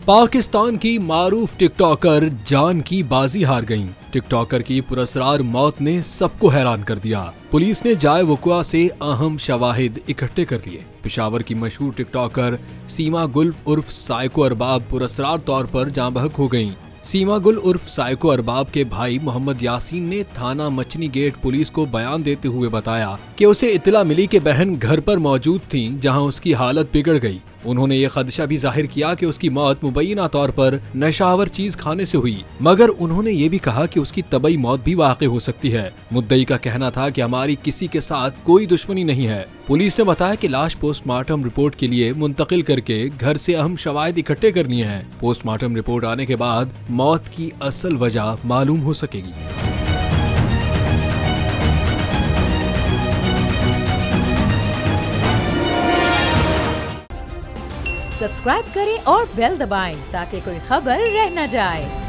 पाकिस्तान की मारूफ टिकटॉकर जान की बाजी हार गईं। टिकटॉकर की पुरस्कार मौत ने सबको हैरान कर दिया। पुलिस ने जाए वक़ुआ से अहम शवाहिद इकट्ठे कर लिए। पेशावर की मशहूर टिकटॉकर सीमा गुल उर्फ साइको अरबाब पुरस्कार तौर पर जाँ बहक हो गयीं। सीमा गुल उर्फ साइको अरबाब के भाई मोहम्मद यासीन ने थाना मचनी गेट पुलिस को बयान देते हुए बताया कि उसे इत्तला मिली कि बहन घर पर मौजूद थी, जहां उसकी हालत बिगड़ गई। उन्होंने ये खदशा भी जाहिर किया कि उसकी मौत मुबैना तौर पर नशावर चीज खाने से हुई, मगर उन्होंने ये भी कहा कि उसकी तबई मौत भी वाक़ई हो सकती है। मुद्दई का कहना था कि हमारी किसी के साथ कोई दुश्मनी नहीं है। पुलिस ने बताया कि लाश पोस्टमार्टम रिपोर्ट के लिए मुंतकिल करके घर से अहम शवाहिद इकट्ठे करनी है। पोस्टमार्टम रिपोर्ट आने के बाद मौत की असल वजह मालूम हो सकेगी। सब्सक्राइब करें और बेल दबाएं ताकि कोई खबर रह न जाए।